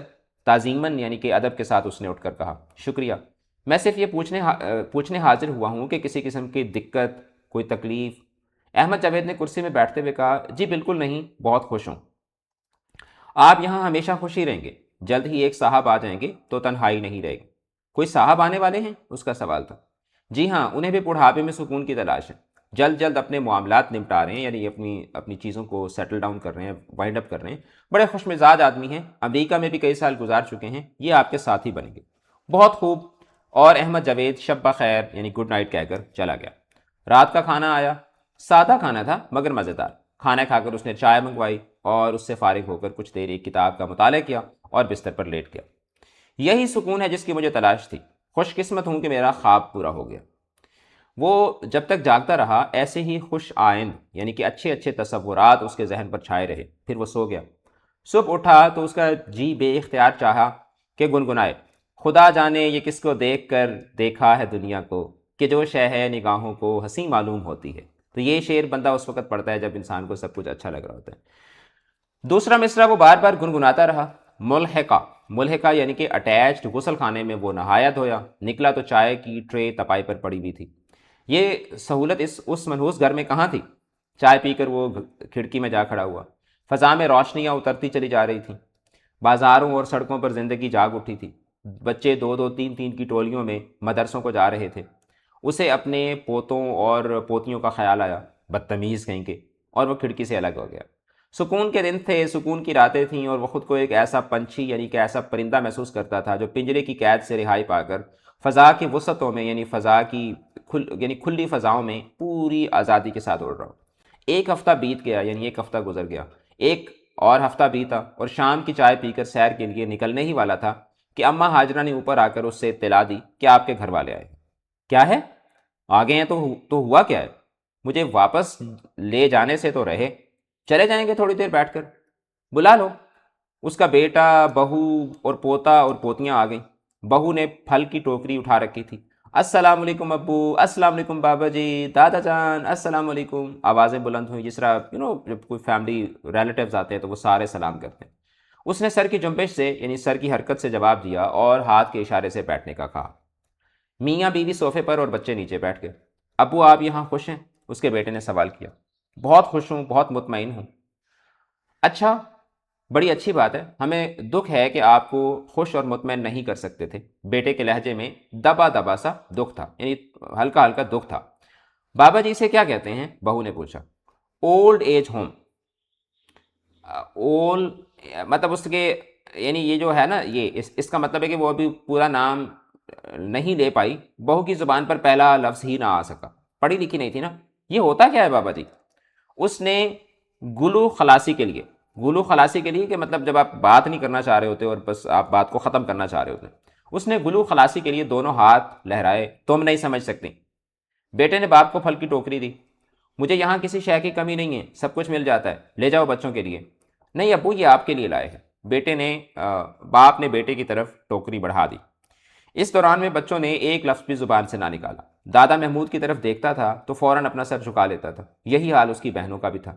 تعظیماً یعنی کہ ادب کے ساتھ اس نے اٹھ کر کہا۔ شکریہ، میں صرف یہ پوچھنے حاضر ہوا ہوں کہ کسی قسم کی دقت، کوئی تکلیف؟ احمد جاوید نے کرسی میں بیٹھتے ہوئے کہا، جی بالکل نہیں، بہت خوش ہوں۔ آپ یہاں ہمیشہ خوش ہی رہیں گے، جلد ہی ایک صاحب آ جائیں گے تو تنہائی نہیں رہے گی۔ کوئی صاحب آنے والے ہیں؟ اس کا سوال تھا۔ جی ہاں، انہیں بھی بڑھاپے میں سکون کی تلاش ہے، جلد اپنے معاملات نمٹا رہے ہیں، یعنی اپنی چیزوں کو سیٹل ڈاؤن کر رہے ہیں، وائنڈ اپ کر رہے ہیں۔ بڑے خوش مزاج آدمی ہیں، امریکہ میں بھی کئی سال گزار چکے ہیں، یہ آپ کے ساتھ ہی بنیں گے۔ بہت خوب۔ اور احمد جاوید شب بخیر یعنی گڈ نائٹ کہہ کر چلا گیا۔ رات کا کھانا آیا، سادہ کھانا تھا مگر مزیدار۔ کھانا کھا کر اس نے چائے منگوائی اور اس سے فارغ ہو کر کچھ دیر ایک کتاب کا مطالعہ کیا اور بستر پر لیٹ گیا۔ یہی سکون ہے جس کی مجھے تلاش تھی، خوش قسمت ہوں کہ میرا خواب پورا ہو گیا۔ وہ جب تک جاگتا رہا ایسے ہی خوش آئند یعنی کہ اچھے تصورات اس کے ذہن پر چھائے رہے، پھر وہ سو گیا۔ صبح اٹھا تو اس کا جی بے اختیار چاہا کہ گنگنائے، خدا جانے یہ کس کو دیکھ کر دیکھا ہے دنیا کو، کہ جو شے ہے نگاہوں کو حسین معلوم ہوتی ہے۔ تو یہ شعر بندہ اس وقت پڑھتا ہے جب انسان کو سب کچھ اچھا لگ رہا ہوتا ہے۔ دوسرا مصرع وہ بار بار گنگناتا رہا، ملحقہ یعنی کہ اٹیچڈ غسل خانے میں وہ نہایا دھویا، نکلا تو چائے کی ٹرے تپائی پر پڑی ہوئی تھی۔ یہ سہولت اس منحوس گھر میں کہاں تھی؟ چائے پی کر وہ کھڑکی میں جا کھڑا ہوا۔ فضا میں روشنیاں اترتی چلی جا رہی تھیں، بازاروں اور سڑکوں پر زندگی جاگ اٹھی تھی۔ بچے دو دو تین تین کی ٹولیوں میں مدرسوں کو جا رہے تھے۔ اسے اپنے پوتوں اور پوتیوں کا خیال آیا، بدتمیز کہیں کے، اور وہ کھڑکی سے الگ ہو گیا۔ سکون کے دن تھے، سکون کی راتیں تھیں، اور وہ خود کو ایک ایسا پنچھی یعنی کہ ایسا پرندہ محسوس کرتا تھا جو پنجرے کی قید سے رہائی پا کر فضا کی وسعتوں میں، یعنی فضا کی یعنی کھلی فضاؤں میں پوری آزادی کے ساتھ اڑ رہا ہو۔ ایک ہفتہ بیت گیا، یعنی ایک ہفتہ گزر گیا، ایک اور ہفتہ بیتا، اور شام کی چائے پی کر سیر کے لیے نکلنے ہی والا تھا کہ اماں ہاجرہ نے اوپر آ کر اس سے اطلاع دی کہ آپ کے گھر والے آئے۔ کیا ہے؟ آ گئے ہیں تو ہوا کیا ہے؟ مجھے واپس لے جانے سے تو رہے، چلے جائیں گے تھوڑی دیر بیٹھ کر، بلا لو۔ اس کا بیٹا، بہو اور پوتا اور پوتیاں آ گئیں۔ بہو نے پھل کی ٹوکری اٹھا رکھی تھی۔ السلام علیکم ابو، السلام علیکم بابا جی، دادا جان، السلام علیکم، آوازیں بلند ہوئیں، جس طرح جب کوئی فیملی ریلیٹیوز آتے ہیں تو وہ سارے سلام کرتے ہیں۔ اس نے سر کی جنبش سے، یعنی سر کی حرکت سے جواب دیا اور ہاتھ کے اشارے سے بیٹھنے کا کہا۔ میاں بیوی صوفے پر اور بچے نیچے بیٹھ گئے۔ ابو آپ یہاں خوش ہیں؟ اس کے بیٹے نے سوال کیا۔ بہت خوش ہوں، بہت مطمئن ہوں۔ اچھا، بڑی اچھی بات ہے، ہمیں دکھ ہے کہ آپ کو خوش اور مطمئن نہیں کر سکتے تھے۔ بیٹے کے لہجے میں دبا دبا سا دکھ تھا، یعنی ہلکا ہلکا دکھ تھا۔ بابا جی اسے کیا کہتے ہیں؟ بہو نے پوچھا۔ Old age home. اولڈ مطلب اس کے، یعنی یہ جو ہے نا، یہ اس کا مطلب ہے کہ وہ ابھی پورا نام نہیں لے پائی، بہو کی زبان پر پہلا لفظ ہی نہ آ سکا، پڑھی لکھی نہیں تھی نا۔ یہ ہوتا کیا ہے بابا جی؟ اس نے گلو خلاصی کے لیے، گلو خلاصی کے لیے کہ مطلب جب آپ بات نہیں کرنا چاہ رہے ہوتے اور بس آپ بات کو ختم کرنا چاہ رہے ہوتے، اس نے گلو خلاصی کے لیے دونوں ہاتھ لہرائے۔ تم نہیں سمجھ سکتی۔ بیٹے نے باپ کو پھل کی ٹوکری دی۔ مجھے یہاں کسی شے کی کمی نہیں ہے، سب کچھ مل جاتا ہے، لے جاؤ بچوں کے لیے۔ نہیں ابو، یہ آپ کے لیے لائے ہیں۔ باپ نے بیٹے کی طرف ٹوکری بڑھا دی۔ اس دوران میں بچوں نے ایک لفظ بھی زبان سے نہ نکالا۔ دادا محمود کی طرف دیکھتا تھا تو فوراً اپنا سر جھکا لیتا تھا۔ یہی حال اس کی بہنوں کا بھی تھا۔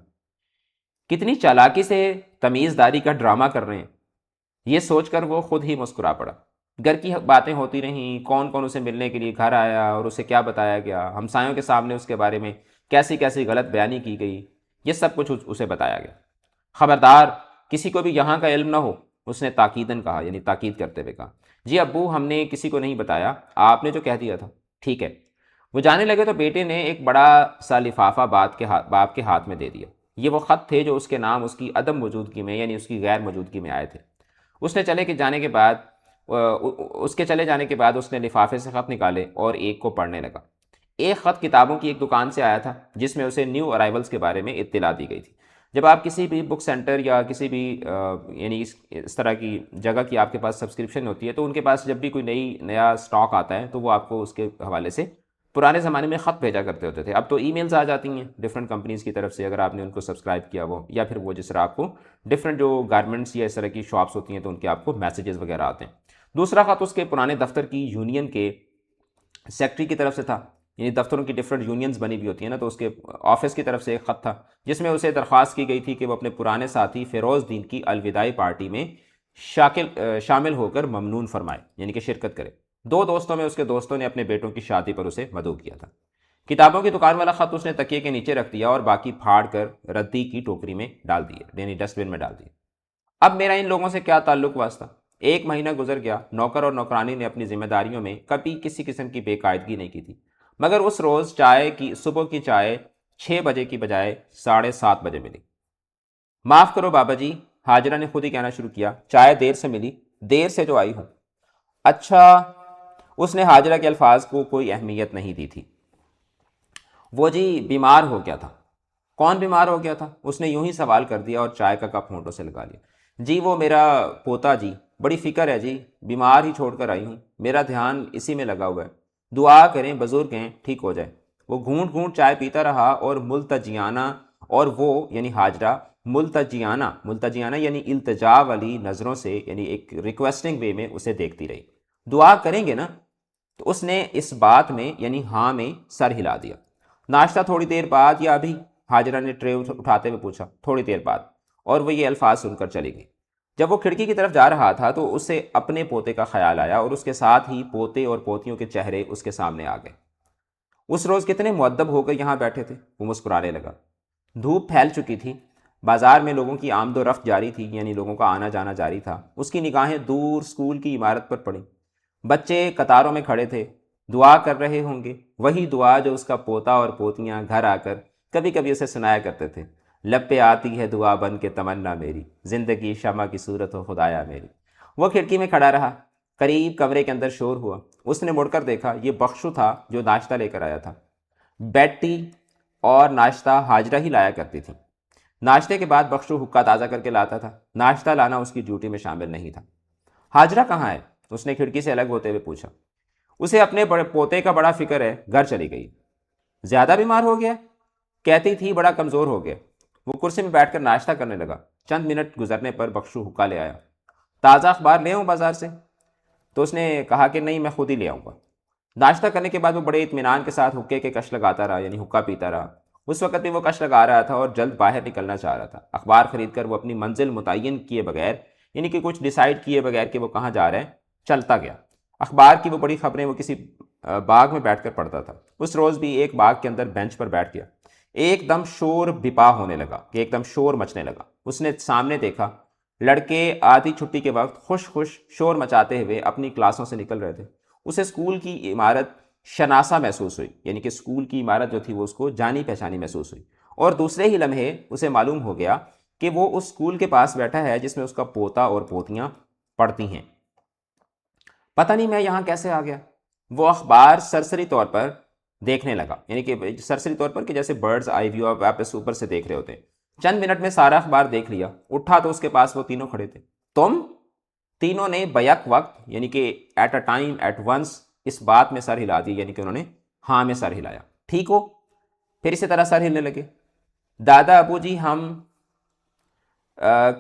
کتنی چالاکی سے تمیز داری کا ڈرامہ کر رہے ہیں، یہ سوچ کر وہ خود ہی مسکرا پڑا۔ گھر کی باتیں ہوتی رہیں، کون کون اسے ملنے کے لیے گھر آیا اور اسے کیا بتایا گیا، ہمسایوں کے سامنے اس کے بارے میں کیسی کیسی غلط بیانی کی گئی، یہ سب کچھ اسے بتایا گیا۔ خبردار کسی کو بھی یہاں کا علم نہ ہو، اس نے تاکیداً کہا، یعنی تاکید کرتے ہوئے کہا۔ جی ابو، ہم نے کسی کو نہیں بتایا، آپ نے جو کہہ دیا تھا۔ ٹھیک ہے۔ وہ جانے لگے تو بیٹے نے ایک بڑا سا لفافہ باپ کے ہاتھ میں دے دیا۔ یہ وہ خط تھے جو اس کے نام اس کی عدم موجودگی میں، یعنی اس کی غیر موجودگی میں آئے تھے۔ اس کے چلے جانے کے بعد اس نے لفافے سے خط نکالے اور ایک کو پڑھنے لگا۔ ایک خط کتابوں کی ایک دکان سے آیا تھا جس میں اسے نیو ارائیولز کے بارے میں اطلاع دی گئی تھی۔ جب آپ کسی بھی بک سینٹر یا کسی بھی یعنی اس طرح کی جگہ کی آپ کے پاس سبسکرپشن ہوتی ہے تو ان کے پاس جب بھی کوئی نیا سٹاک آتا ہے تو وہ آپ کو اس کے حوالے سے پرانے زمانے میں خط بھیجا کرتے ہوتے تھے۔ اب تو ای میلز آ جاتی ہیں ڈفرینٹ کمپنیز کی طرف سے، اگر آپ نے ان کو سبسکرائب کیا وہ، یا پھر وہ جس طرح آپ کو ڈفرینٹ جو گارمنٹس یا اس طرح کی شاپس ہوتی ہیں تو ان کے آپ کو میسیجز وغیرہ آتے ہیں۔ دوسرا خط اس کے پرانے دفتر کی یونین کے سیکٹری کی طرف سے تھا، یعنی دفتروں کی ڈفرینٹ یونینز بنی ہوئی ہوتی ہیں نا، تو اس کے آفس کی طرف سے ایک خط تھا جس میں اسے درخواست کی گئی تھی کہ وہ اپنے پرانے ساتھی فیروز دین کی الوداعی پارٹی میں شامل ہو کر ممنون فرمائے، یعنی کہ شرکت کرے۔ دو دوستوں میں اس کے دوستوں نے اپنے بیٹوں کی شادی پر اسے مدعو کیا تھا۔ کتابوں کی دکان والا خط اس نے تکیے کے نیچے رکھ دیا اور باقی پھاڑ کر ردی کی ٹوکری میں ڈال دیے، یعنی ڈسٹ بن میں ڈال دیے۔ اب میرا ان لوگوں سے کیا تعلق واسطہ؟ ایک مہینہ گزر گیا، نوکر اور نوکرانی نے اپنی ذمہ داریوں میں کبھی کسی قسم کی بے قاعدگی نہیں کی تھی، مگر اس روز صبح کی چائے 6 بجے کی بجائے 7:30 بجے ملی۔ معاف کرو بابا جی، ہاجرہ نے خود ہی کہنا شروع کیا، چائے دیر سے ملی، دیر سے جو آئی ہوں۔ اچھا، اس نے ہاجرہ کے الفاظ کو کوئی اہمیت نہیں دی تھی۔ وہ جی بیمار ہو گیا تھا۔ کون بیمار ہو گیا تھا؟ اس نے یوں ہی سوال کر دیا اور چائے کا کپ ہونٹوں سے لگا لیا۔ جی وہ میرا پوتا جی، بڑی فکر ہے جی، بیمار ہی چھوڑ کر آئی ہوں، میرا دھیان اسی میں لگا ہوا ہے، دعا کریں بزرگ ہیں ٹھیک ہو جائے۔ وہ گھونٹ گھونٹ چائے پیتا رہا اور ملتجیانہ، اور وہ یعنی ہاجرہ ملتجیانہ یعنی التجا والی نظروں سے، یعنی ایک ریکویسٹنگ وے میں اسے دیکھتی رہی۔ دعا کریں گے نا؟ تو اس نے اس بات میں یعنی ہاں میں سر ہلا دیا۔ ناشتہ تھوڑی دیر بعد یا ابھی؟ ہاجرہ نے ٹرے اٹھاتے ہوئے پوچھا۔ تھوڑی دیر بعد، اور وہ یہ الفاظ سن کر چلی گئی۔ جب وہ کھڑکی کی طرف جا رہا تھا تو اسے اپنے پوتے کا خیال آیا اور اس کے ساتھ ہی پوتے اور پوتیوں کے چہرے اس کے سامنے آ گئے۔ اس روز کتنے مؤدب ہو کر یہاں بیٹھے تھے، وہ مسکرانے لگا۔ دھوپ پھیل چکی تھی، بازار میں لوگوں کی آمد و رفت جاری تھی، یعنی لوگوں کا آنا جانا جاری تھا۔ اس کی نگاہیں دور اسکول کی عمارت پر پڑیں۔ بچے قطاروں میں کھڑے تھے، دعا کر رہے ہوں گے، وہی دعا جو اس کا پوتا اور پوتیاں گھر آ کر کبھی کبھی اسے سنایا کرتے تھے۔ لب پہ آتی ہے دعا بن کے تمنا میری، زندگی شمع کی صورت ہو خدایا میری۔ وہ کھڑکی میں کھڑا رہا، قریب کمرے کے اندر شور ہوا۔ اس نے مڑ کر دیکھا، یہ بخشو تھا جو ناشتہ لے کر آیا تھا۔ بیٹی اور ناشتہ حاجرہ ہی لایا کرتی تھی۔ ناشتے کے بعد بخشو حقہ تازہ کر کے لاتا تھا، ناشتہ لانا اس کی ڈیوٹی میں شامل نہیں تھا۔ حاجرہ کہاں ہے؟ اس نے کھڑکی سے الگ ہوتے ہوئے پوچھا۔ اسے اپنے بڑے پوتے کا بڑا فکر ہے، گھر چلی گئی۔ زیادہ بیمار ہو گیا؟ کہتی تھی بڑا کمزور ہو گیا۔ وہ کرسی میں بیٹھ کر ناشتہ کرنے لگا۔ چند منٹ گزرنے پر بخشو حقہ لے آیا۔ تازہ اخبار لے آؤں بازار سے؟ تو اس نے کہا کہ نہیں، میں خود ہی لے آؤں گا۔ ناشتہ کرنے کے بعد وہ بڑے اطمینان کے ساتھ حقے کے کش لگاتا رہا، یعنی حقہ پیتا رہا۔ اس وقت بھی وہ کش لگا رہا تھا اور جلد باہر نکلنا چاہ رہا تھا۔ اخبار خرید کر وہ اپنی منزل متعین کیے بغیر، یعنی کہ کچھ ڈیسائیڈ کیے بغیر کہ وہ کہاں جا رہے ہیں، چلتا گیا۔ اخبار کی وہ بڑی خبریں وہ کسی باغ میں بیٹھ کر پڑھتا تھا۔ اس روز بھی ایک باغ کے اندر بینچ پر بیٹھ گیا۔ ایک دم شور بپا ہونے لگا، کہ ایک دم شور مچنے لگا۔ اس نے سامنے دیکھا، لڑکے آدھی چھٹی کے وقت خوش خوش شور مچاتے ہوئے اپنی کلاسوں سے نکل رہے تھے۔ اسے اسکول کی عمارت شناسا محسوس ہوئی، یعنی کہ اسکول کی عمارت جو تھی وہ اس کو جانی پہچانی محسوس ہوئی، اور دوسرے ہی لمحے اسے معلوم ہو گیا کہ وہ اس اسکول کے پاس بیٹھا ہے جس میں اس کا پوتا اور پوتیاں پڑھتی ہیں۔ پتہ نہیں میں یہاں کیسے آ گیا؟ وہ اخبار سرسری طور پر دیکھنے لگا، یعنی کہ سرسری طور پر کہ جیسے برڈز آئی ویو آپ اس اوپر سے دیکھ رہے ہوتے ہیں۔ چند منٹ میں سارا اخبار دیکھ لیا، اٹھا تو اس کے پاس وہ تینوں کھڑے تھے۔ تم؟ تینوں نے بیک وقت، یعنی کہ at a time, at once, اس بات میں سر ہلا دی، یعنی کہ انہوں نے ہاں میں سر ہلایا۔ ٹھیک ہو؟ پھر اسی طرح سر ہلنے لگے۔ دادا ابو جی ہم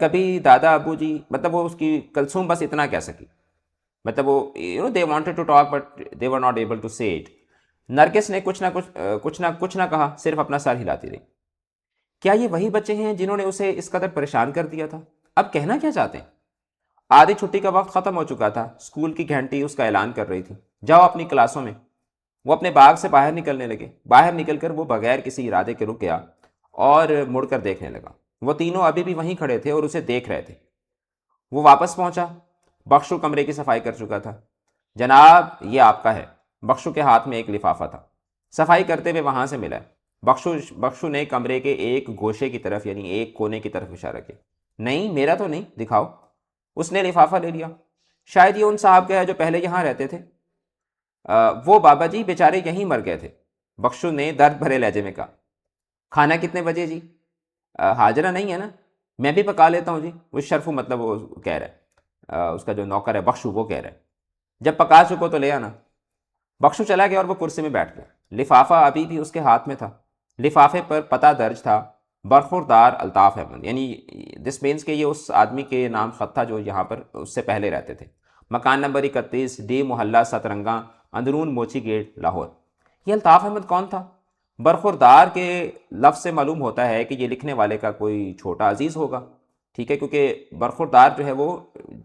کبھی دادا ابو جی، مطلب وہ اس کی کلثوم بس اتنا کہہ سکی، مطلب وہ they wanted to talk but they were not able to say it. Nargis نے کچھ نہ کہا، صرف اپنا سر ہلاتی رہی۔ کیا یہ وہی بچے ہیں جنہوں نے اسے اس قدر پریشان کر دیا تھا؟ اب کہنا کیا چاہتے ہیں؟ آدھی چھٹی کا وقت ختم ہو چکا تھا، اسکول کی گھنٹی اس کا اعلان کر رہی تھی، جاؤ اپنی کلاسوں میں۔ وہ اپنے باغ سے باہر نکلنے لگے۔ باہر نکل کر وہ بغیر کسی ارادے کے رک گیا اور مڑ کر دیکھنے لگا۔ وہ تینوں ابھی بھی وہیں کھڑے تھے اور اسے دیکھ رہے تھے۔ وہ واپس پہنچا۔ بخشو کمرے کی صفائی کر چکا تھا۔ جناب یہ آپ کا ہے۔ بخشو کے ہاتھ میں ایک لفافہ تھا۔ صفائی کرتے ہوئے وہاں سے ملا۔ بخشو نے کمرے کے ایک گوشے کی طرف، یعنی ایک کونے کی طرف اشارہ کیا۔ نہیں میرا تو نہیں، دکھاؤ۔ اس نے لفافہ لے لیا۔ شاید یہ ان صاحب کا ہے جو پہلے یہاں رہتے تھے۔ وہ بابا جی بیچارے یہیں مر گئے تھے، بخشو نے درد بھرے لہجے میں کہا۔ کھانا کتنے بجے جی؟ حاجرہ نہیں ہے نا؟ میں بھی پکا لیتا ہوں جی۔ وہ شرفو، مطلب وہ کہہ رہا ہے، اس کا جو نوکر ہے بخشو، وہ کہہ رہا ہے جب پکا چکو تو لے آنا۔ بخشو چلا گیا اور وہ کرسی میں بیٹھ گیا۔ لفافہ ابھی بھی اس کے ہاتھ میں تھا۔ لفافے پر پتہ درج تھا، برخوردار الطاف احمد، یعنی دس مینس کہ یہ اس آدمی کے نام خط تھا جو یہاں پر اس سے پہلے رہتے تھے۔ مکان نمبر 31، ڈی محلہ سترنگا، اندرون موچی گیٹ، لاہور۔ یہ الطاف احمد کون تھا؟ برخوردار کے لفظ سے معلوم ہوتا ہے کہ یہ لکھنے والے کا کوئی چھوٹا عزیز ہوگا، ٹھیک ہے، کیونکہ برخوردار جو ہے وہ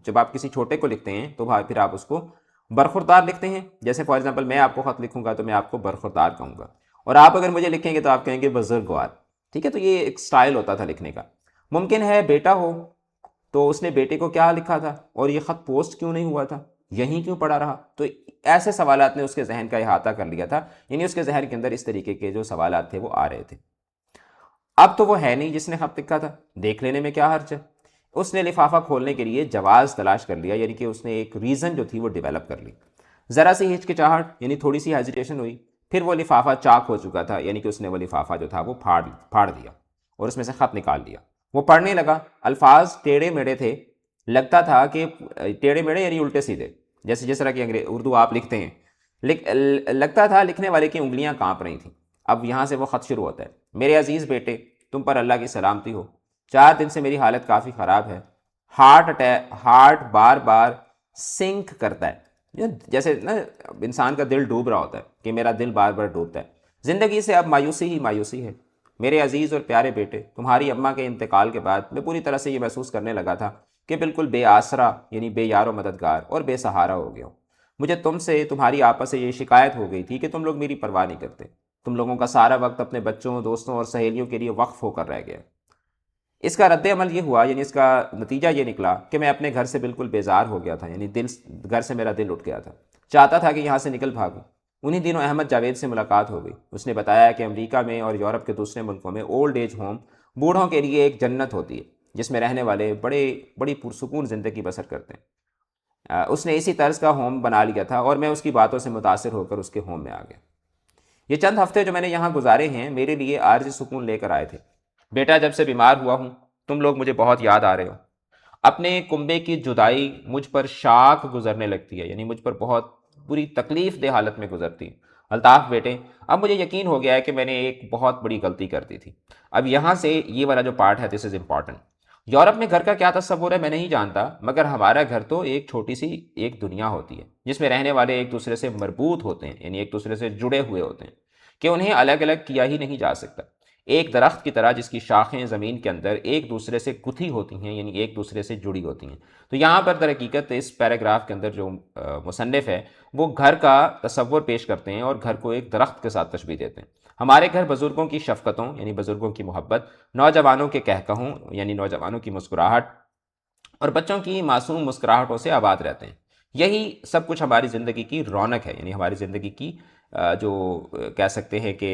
جب آپ کسی چھوٹے کو لکھتے ہیں تو پھر آپ اس کو برخوردار لکھتے ہیں۔ جیسے فار ایگزامپل میں آپ کو خط لکھوں گا تو میں آپ کو برخوردار کہوں گا، اور آپ اگر مجھے لکھیں گے تو آپ کہیں گے بزرگوار، ٹھیک ہے۔ تو یہ ایک سٹائل ہوتا تھا لکھنے کا۔ ممکن ہے بیٹا ہو، تو اس نے بیٹے کو کیا لکھا تھا، اور یہ خط پوسٹ کیوں نہیں ہوا تھا، یہیں کیوں پڑا رہا؟ تو ایسے سوالات نے اس کے ذہن کا احاطہ کر لیا تھا، یعنی اس کے ذہن کے اندر اس طریقے کے جو سوالات تھے وہ آ رہے تھے۔ اب تو وہ ہے نہیں جس نے خط لکھا تھا، دیکھ لینے میں کیا حرج ہے۔ اس نے لفافہ کھولنے کے لیے جواز تلاش کر لیا، یعنی کہ اس نے ایک ریزن جو تھی وہ ڈیولپ کر لی۔ ذرا سی ہچکچاہٹ، یعنی تھوڑی سی ہیزیٹیشن ہوئی، پھر وہ لفافہ چاک ہو چکا تھا، یعنی کہ اس نے وہ لفافہ جو تھا وہ پھاڑ دیا اور اس میں سے خط نکال لیا۔ وہ پڑھنے لگا۔ الفاظ ٹیڑھے میڑھے تھے، لگتا تھا کہ ٹیڑھے میڑھے یعنی الٹے سیدھے، جیسے جس طرح کی اردو آپ لکھتے ہیں، لگتا تھا لکھنے والے کی انگلیاں کانپ رہی تھیں۔ اب یہاں سے وہ خط شروع ہوتا ہے۔ میرے عزیز بیٹے، تم پر اللہ کی سلامتی ہو۔ 4 دن سے میری حالت کافی خراب ہے۔ ہارٹ بار بار سنک کرتا ہے، جیسے نا انسان کا دل ڈوب رہا ہوتا ہے، کہ میرا دل بار بار ڈوبتا ہے۔ زندگی سے اب مایوسی ہی مایوسی ہے۔ میرے عزیز اور پیارے بیٹے، تمہاری اماں کے انتقال کے بعد میں پوری طرح سے یہ محسوس کرنے لگا تھا کہ بالکل بے آسرا، یعنی بے یار و مددگار اور بے سہارا ہو گیا ہوں۔ مجھے تم سے، تمہاری آپس سے یہ شکایت ہو گئی تھی کہ تم لوگ میری پرواہ نہیں کرتے۔ تم لوگوں کا سارا وقت اپنے بچوں، دوستوں اور سہیلیوں کے لیے وقف ہو کر رہ گیا۔ اس کا رد عمل یہ ہوا، یعنی اس کا نتیجہ یہ نکلا کہ میں اپنے گھر سے بالکل بیزار ہو گیا تھا، یعنی گھر سے میرا دل اٹھ گیا تھا، چاہتا تھا کہ یہاں سے نکل بھاگوں۔ انہی دنوں احمد جاوید سے ملاقات ہو گئی۔ اس نے بتایا کہ امریکہ میں اور یورپ کے دوسرے ملکوں میں اولڈ ایج ہوم بوڑھوں کے لیے ایک جنت ہوتی ہے، جس میں رہنے والے بڑی پرسکون زندگی بسر کرتے ہیں۔ اس نے اسی طرز کا ہوم بنا لیا تھا اور میں اس کی باتوں سے متاثر ہو کر اس کے ہوم میں آ گیا۔ یہ چند ہفتے جو میں نے یہاں گزارے ہیں میرے لیے عارضی سکون لے کر آئے تھے۔ بیٹا، جب سے بیمار ہوا ہوں تم لوگ مجھے بہت یاد آ رہے ہو۔ اپنے کنبے کی جدائی مجھ پر شاک گزرنے لگتی ہے، یعنی مجھ پر بہت بری تکلیف دہ حالت میں گزرتی ہے۔ الطاف بیٹے، اب مجھے یقین ہو گیا ہے کہ میں نے ایک بہت بڑی غلطی کر دی تھی۔ اب یہاں سے یہ والا جو پارٹ ہے، دس از امپورٹنٹ۔ یورپ میں گھر کا کیا تصور ہے میں نہیں جانتا، مگر ہمارا گھر تو ایک چھوٹی سی ایک دنیا ہوتی ہے جس میں رہنے والے ایک دوسرے سے مربوط ہوتے ہیں، یعنی ایک دوسرے سے جڑے ہوئے ہوتے ہیں کہ انہیں الگ الگ کیا ہی نہیں جا سکتا۔ ایک درخت کی طرح جس کی شاخیں زمین کے اندر ایک دوسرے سے گتھی ہوتی ہیں، یعنی ایک دوسرے سے جڑی ہوتی ہیں۔ تو یہاں پر در حقیقت اس پیراگراف کے اندر جو مصنف ہے وہ گھر کا تصور پیش کرتے ہیں اور گھر کو ایک درخت کے ساتھ تشبیہ دیتے ہیں۔ ہمارے گھر بزرگوں کی شفقتوں، یعنی بزرگوں کی محبت، نوجوانوں کے کہکہوں، یعنی نوجوانوں کی مسکراہٹ، اور بچوں کی معصوم مسکراہٹوں سے آباد رہتے ہیں۔ یہی سب کچھ ہماری زندگی کی رونق ہے، یعنی ہماری زندگی کی جو کہہ سکتے ہیں کہ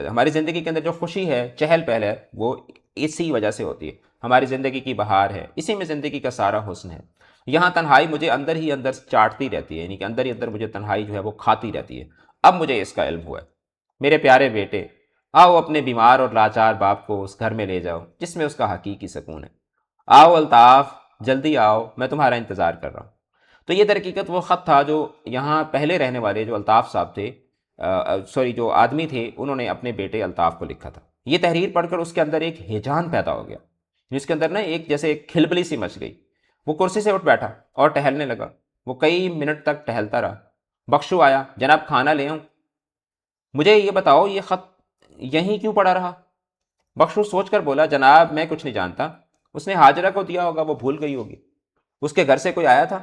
ہماری زندگی کے اندر جو خوشی ہے، چہل پہل ہے، وہ اسی وجہ سے ہوتی ہے۔ ہماری زندگی کی بہار ہے، اسی میں زندگی کا سارا حسن ہے۔ یہاں تنہائی مجھے اندر ہی اندر چاٹتی رہتی ہے، یعنی کہ اندر ہی اندر مجھے تنہائی جو ہے وہ کھاتی رہتی ہے۔ اب مجھے اس کا علم ہوا ہے۔ میرے پیارے بیٹے، آؤ اپنے بیمار اور لاچار باپ کو اس گھر میں لے جاؤ جس میں اس کا حقیقی سکون ہے۔ آؤ الطاف، جلدی آؤ، میں تمہارا انتظار کر رہا ہوں۔ تو یہ در حقیقت وہ خط تھا جو یہاں پہلے رہنے والے جو الطاف صاحب تھے، جو آدمی تھے، انہوں نے اپنے بیٹے الطاف کو لکھا تھا۔ یہ تحریر پڑھ کر اس کے اندر ایک ہیجان پیدا ہو گیا، جس کے اندر نا ایک جیسے ایک کھلبلی سی مچ گئی۔ وہ کرسی سے اٹھ بیٹھا اور ٹہلنے لگا۔ وہ کئی منٹ تک ٹہلتا رہا۔ بخشو آیا، جناب کھانا لے آؤں؟ مجھے یہ بتاؤ یہ خط یہیں کیوں پڑا رہا؟ بخشو سوچ کر بولا، جناب میں کچھ نہیں جانتا، اس نے حاجرہ کو دیا ہوگا، وہ بھول گئی ہوگی۔ اس کے گھر سے کوئی آیا تھا؟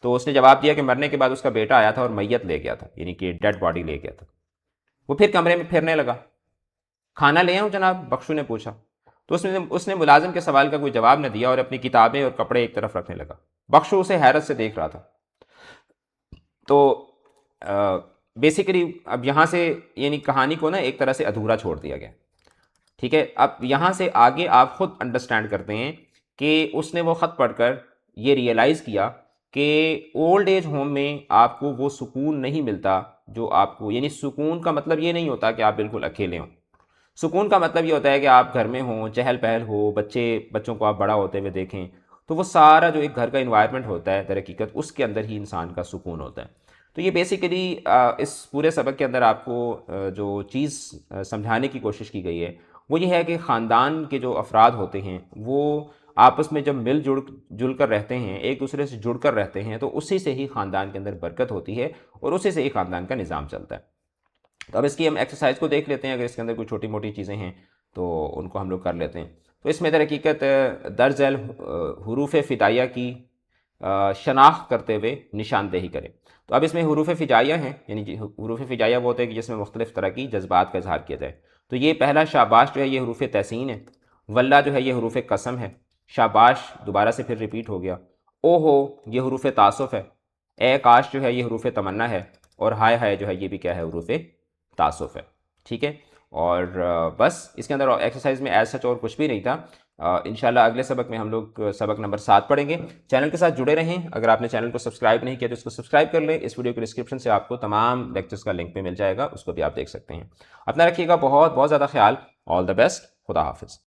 تو اس نے جواب دیا کہ مرنے کے بعد اس کا بیٹا آیا تھا اور میت لے گیا تھا، یعنی کہ ڈیڈ باڈی لے گیا تھا۔ وہ پھر کمرے میں پھرنے لگا۔ کھانا لے آؤں جناب؟ بخشو نے پوچھا۔ تو اس نے ملازم کے سوال کا کوئی جواب نہ دیا اور اپنی کتابیں اور کپڑے ایک طرف رکھنے لگا۔ بخشو اسے حیرت سے دیکھ رہا تھا۔ تو بیسیکلی اب یہاں سے یعنی کہانی کو نا ایک طرح سے ادھورا چھوڑ دیا گیا، ٹھیک ہے۔ اب یہاں سے آگے آپ خود انڈرسٹینڈ کرتے ہیں کہ اس نے وہ خط پڑھ کر یہ ریئلائز کیا کہ اولڈ ایج ہوم میں آپ کو وہ سکون نہیں ملتا جو آپ کو، یعنی سکون کا مطلب یہ نہیں ہوتا کہ آپ بالکل اکیلے ہوں۔ سکون کا مطلب یہ ہوتا ہے کہ آپ گھر میں ہوں، چہل پہل ہو، بچوں کو آپ بڑا ہوتے ہوئے دیکھیں، تو وہ سارا جو ایک گھر کا انوائرمنٹ ہوتا ہے در حقیقت اس کے اندر ہی انسان کا سکون ہوتا ہے۔ تو یہ بیسیکلی اس پورے سبق کے اندر آپ کو جو چیز سمجھانے کی کوشش کی گئی ہے وہ یہ ہے کہ خاندان کے جو افراد ہوتے ہیں وہ آپس میں جب مل جل کر رہتے ہیں، ایک دوسرے سے جڑ کر رہتے ہیں، تو اسی سے ہی خاندان کے اندر برکت ہوتی ہے اور اسی سے ہی خاندان کا نظام چلتا ہے۔ تو اب اس کی ہم ایکسرسائز کو دیکھ لیتے ہیں، اگر اس کے اندر کوئی چھوٹی موٹی چیزیں ہیں تو ان کو ہم لوگ کر لیتے ہیں۔ تو اس میں در حقیقت درج ذیل حروف فدائیہ کی شناخت کرتے ہوئے نشاندہی کریں۔ تو اب اس میں حروف فجائیہ ہیں، یعنی حروف فجائیہ وہ ہوتے ہیں کہ جس میں مختلف طرح کی جذبات کا اظہار کیا جائے۔ تو یہ پہلا شاباش جو ہے یہ حروف تحسین ہے، واللہ جو ہے یہ حروف قسم ہے، شاباش دوبارہ سے پھر ریپیٹ ہو گیا، او ہو یہ حروف تعصف ہے، اے کاش جو ہے یہ حروف تمنا ہے، اور ہائے ہائے جو ہے یہ بھی کیا ہے حروف تعصف ہے، ٹھیک ہے۔ اور بس اس کے اندر ایکسرسائز میں ایز سچ اور کچھ بھی نہیں تھا۔ انشاءاللہ اگلے سبق میں ہم لوگ سبق نمبر 7 پڑھیں گے۔ چینل کے ساتھ جڑے رہیں۔ اگر آپ نے چینل کو سبسکرائب نہیں کیا تو اس کو سبسکرائب کر لیں۔ اس ویڈیو کے ڈسکرپشن سے آپ کو تمام لیکچرز کا لنک پہ مل جائے گا، اس کو بھی آپ دیکھ سکتے ہیں۔ اپنا رکھیے گا بہت بہت زیادہ خیال۔ آل دا بیسٹ، خدا حافظ۔